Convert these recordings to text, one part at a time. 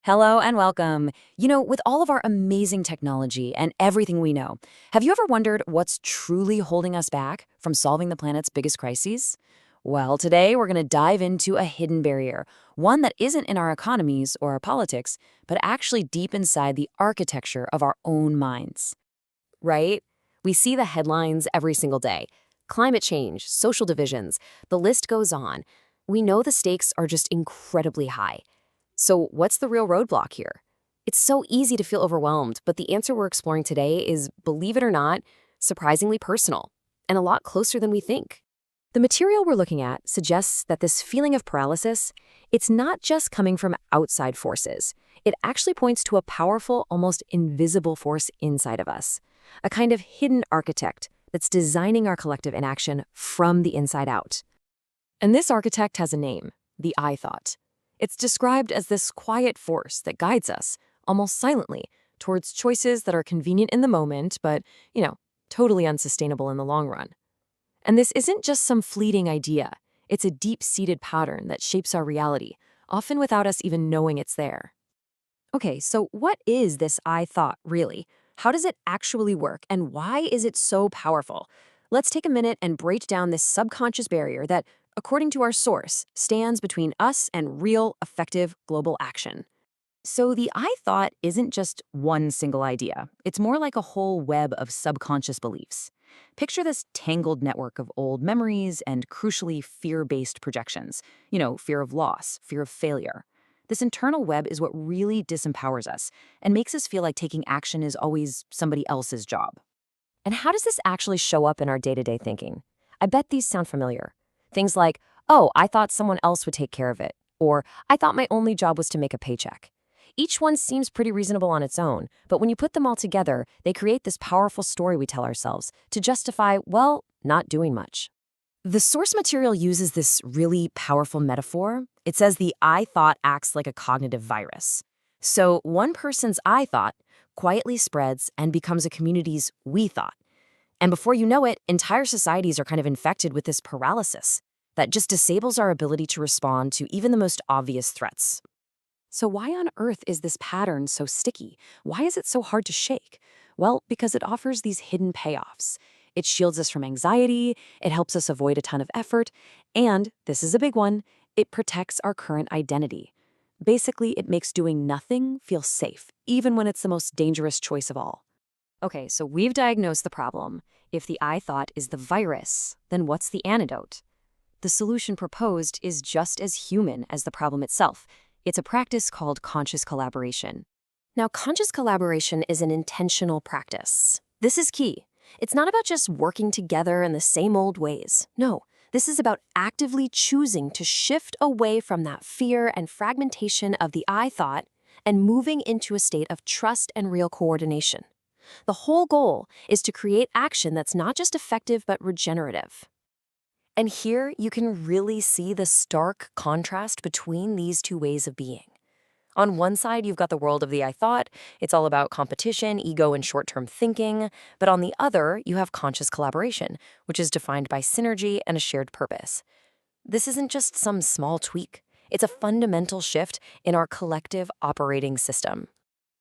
Hello and welcome. With all of our amazing technology and everything we know, have you ever wondered what's truly holding us back from solving the planet's biggest crises? Well, today we're going to dive into a hidden barrier, one that isn't in our economies or our politics, but actually deep inside the architecture of our own minds. Right? We see the headlines every single day. Climate change, social divisions, the list goes on. We know the stakes are just incredibly high. So what's the real roadblock here? It's so easy to feel overwhelmed, but the answer we're exploring today is, believe it or not, surprisingly personal and a lot closer than we think. The material we're looking at suggests that this feeling of paralysis, it's not just coming from outside forces. It actually points to a powerful, almost invisible force inside of us, a kind of hidden architect that's designing our collective inaction from the inside out. And this architect has a name, the I thought. It's described as this quiet force that guides us, almost silently, towards choices that are convenient in the moment, but, totally unsustainable in the long run. And this isn't just some fleeting idea. It's a deep-seated pattern that shapes our reality, often without us even knowing it's there. Okay, so what is this I thought, really? How does it actually work, and why is it so powerful? Let's take a minute and break down this subconscious barrier that, according to our source, stands between us and real, effective global action. So the I thought isn't just one single idea. It's more like a whole web of subconscious beliefs. Picture this tangled network of old memories and, crucially, fear-based projections. Fear of loss, fear of failure. This internal web is what really disempowers us and makes us feel like taking action is always somebody else's job. And how does this actually show up in our day-to-day thinking? I bet these sound familiar. Things like, oh, I thought someone else would take care of it, or I thought my only job was to make a paycheck. Each one seems pretty reasonable on its own, but when you put them all together, they create this powerful story we tell ourselves to justify, well, not doing much. The source material uses this really powerful metaphor. It says the I thought acts like a cognitive virus. So one person's I thought quietly spreads and becomes a community's we thought. And before you know it, entire societies are kind of infected with this paralysis that just disables our ability to respond to even the most obvious threats. So why on earth is this pattern so sticky? Why is it so hard to shake? Well, because it offers these hidden payoffs. It shields us from anxiety, it helps us avoid a ton of effort, and, this is a big one, it protects our current identity. Basically, it makes doing nothing feel safe, even when it's the most dangerous choice of all. Okay, so we've diagnosed the problem. If the I thought is the virus, then what's the antidote? The solution proposed is just as human as the problem itself. It's a practice called conscious collaboration. Now, conscious collaboration is an intentional practice. This is key. It's not about just working together in the same old ways. No, this is about actively choosing to shift away from that fear and fragmentation of the I thought and moving into a state of trust and real coordination. The whole goal is to create action that's not just effective but regenerative. And here you can really see the stark contrast between these two ways of being. On one side, you've got the world of the I thought. It's all about competition, ego, and short-term thinking. But on the other, you have conscious collaboration, which is defined by synergy and a shared purpose. This isn't just some small tweak. It's a fundamental shift in our collective operating system.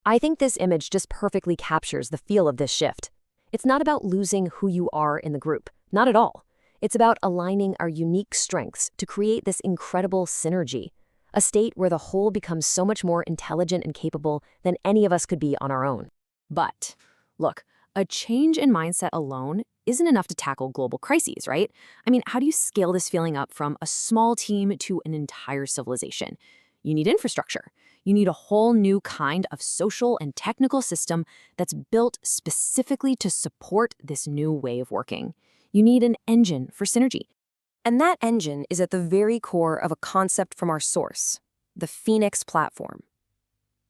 I think this image just perfectly captures the feel of this shift. It's not about losing who you are in the group. Not at all. It's about aligning our unique strengths to create this incredible synergy, a state where the whole becomes so much more intelligent and capable than any of us could be on our own. But, look, a change in mindset alone isn't enough to tackle global crises, right? I mean, how do you scale this feeling up from a small team to an entire civilization? You need infrastructure. You need a whole new kind of social and technical system that's built specifically to support this new way of working. You need an engine for synergy. And that engine is at the very core of a concept from our source, the Phoenix platform.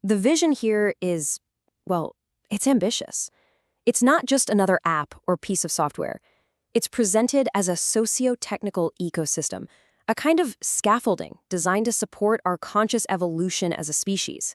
The vision here is, well, it's ambitious. It's not just another app or piece of software. It's presented as a socio-technical ecosystem, a kind of scaffolding designed to support our conscious evolution as a species.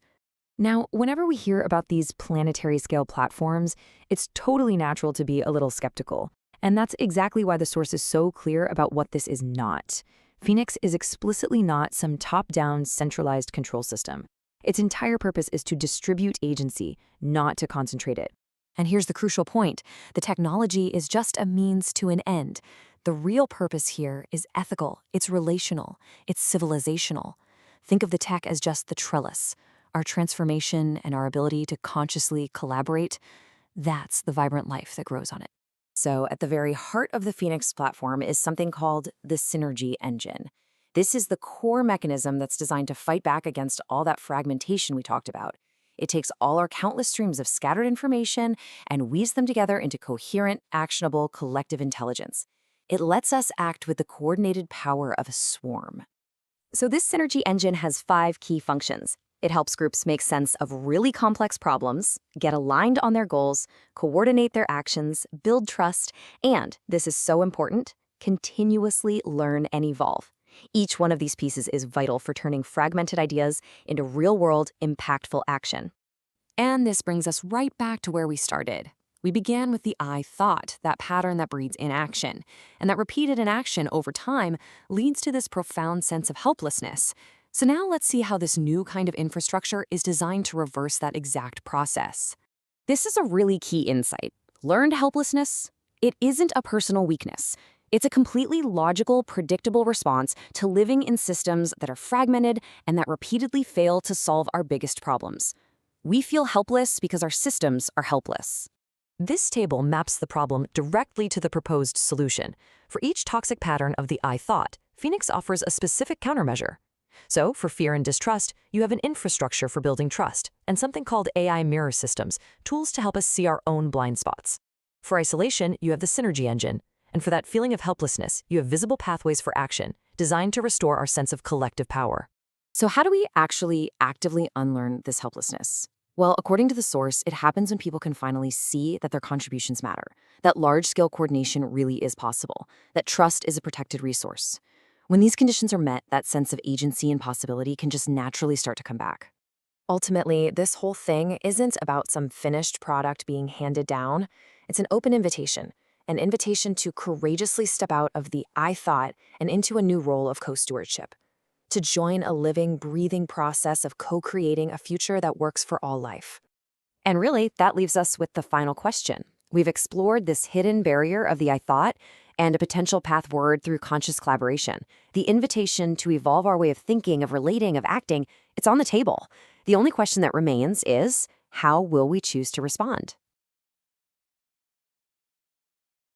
Now, whenever we hear about these planetary-scale platforms, it's totally natural to be a little skeptical. And that's exactly why the source is so clear about what this is not. Phoenix is explicitly not some top-down centralized control system. Its entire purpose is to distribute agency, not to concentrate it. And here's the crucial point. The technology is just a means to an end. The real purpose here is ethical, it's relational, it's civilizational. Think of the tech as just the trellis. Our transformation and our ability to consciously collaborate, that's the vibrant life that grows on it. So, at the very heart of the Phoenix platform is something called the synergy engine. This is the core mechanism that's designed to fight back against all that fragmentation we talked about. It takes all our countless streams of scattered information and weaves them together into coherent, actionable, collective intelligence. It lets us act with the coordinated power of a swarm. So this synergy engine has 5 key functions. It helps groups make sense of really complex problems, get aligned on their goals, coordinate their actions, build trust, and, this is so important, continuously learn and evolve. Each one of these pieces is vital for turning fragmented ideas into real-world, impactful action. And this brings us right back to where we started. We began with the I thought, that pattern that breeds inaction. And that repeated inaction over time leads to this profound sense of helplessness. So now let's see how this new kind of infrastructure is designed to reverse that exact process. This is a really key insight. Learned helplessness? It isn't a personal weakness. It's a completely logical, predictable response to living in systems that are fragmented and that repeatedly fail to solve our biggest problems. We feel helpless because our systems are helpless. This table maps the problem directly to the proposed solution. For each toxic pattern of the I thought, Phoenix offers a specific countermeasure. So, for fear and distrust, you have an infrastructure for building trust, and something called AI mirror systems, tools to help us see our own blind spots. For isolation, you have the synergy engine, and for that feeling of helplessness, you have visible pathways for action, designed to restore our sense of collective power. So how do we actually actively unlearn this helplessness? Well, according to the source, it happens when people can finally see that their contributions matter, that large-scale coordination really is possible, that trust is a protected resource. When these conditions are met, that sense of agency and possibility can just naturally start to come back. Ultimately, this whole thing isn't about some finished product being handed down. It's an open invitation to courageously step out of the I thought and into a new role of co-stewardship, to join a living, breathing process of co-creating a future that works for all life. And really, that leaves us with the final question. We've explored this hidden barrier of the I thought and a potential path forward through conscious collaboration. The invitation to evolve our way of thinking, of relating, of acting, it's on the table. The only question that remains is, how will we choose to respond?